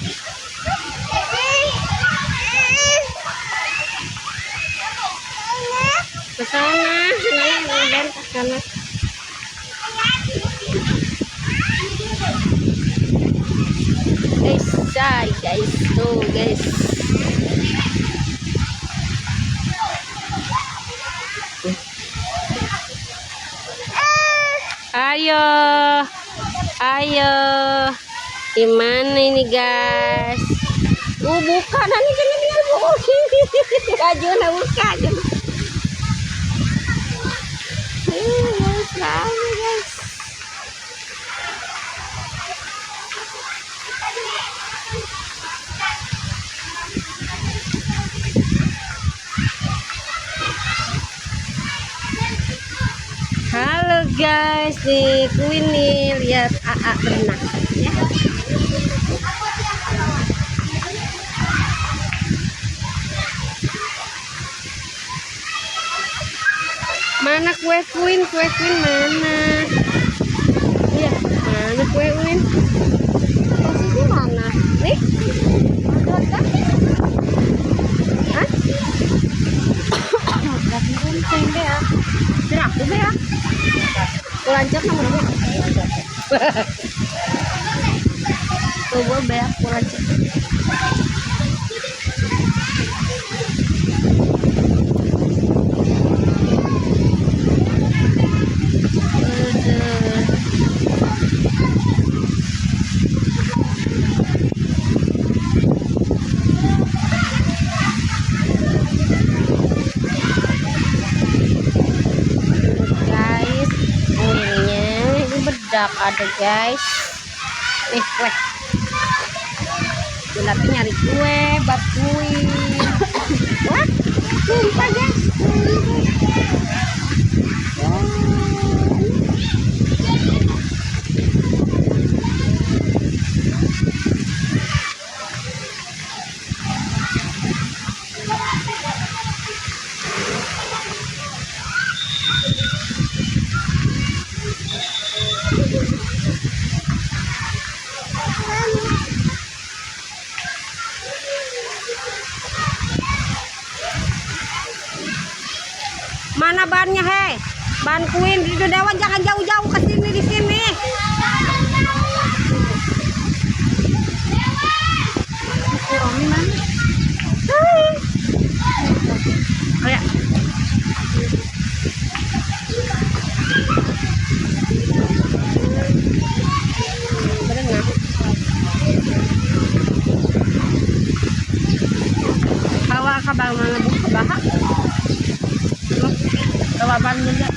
Ke sana, dan ke sana. Guys, tuh guys. Ayo, ayo. Gimana ini guys? Buka nanti jangan dibuka. Kajuna buka aja. Guys. Halo guys, nih Queen nih, lihat AA berenang ya. Mana kue Queen mana? Iya, mana kue Queen? Posisi mana? Nih, ada? Hah? Lagi runcing deh ya. Aku deh ya. Lanjut sama dulu. Coba beak lanjut. Ada guys, nih kue, tapi nyari kue, bantuin. Wah, sumpah guys. Mana bannya hei? Ban Queen di Dewan, jangan jauh-jauh ke sini, di sini. Kurangin mana? Ayo. Berenang. Bawa ke bang mana buka bahak? Bawa juga.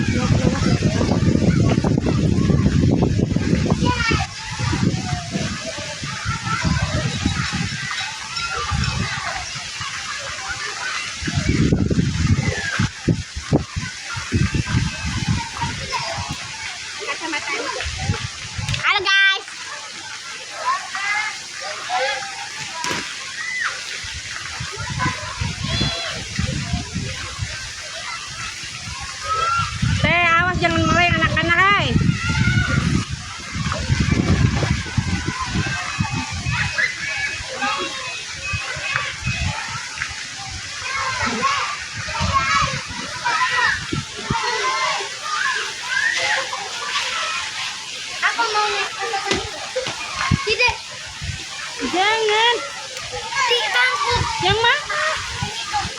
Halo guys. Awas jangan mulai anak-anak, hei. Tidak. Jangan. Di bangku. Yang mana?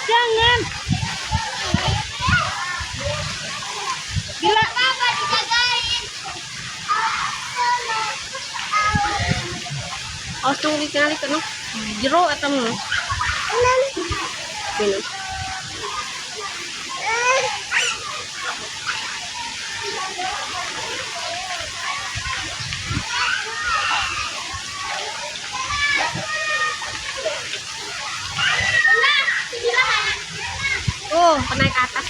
Jangan. Gila. Apa dijagain? Oh, tunggu kali kan. Jero atau mau? Minum. Oh, naik ke atas.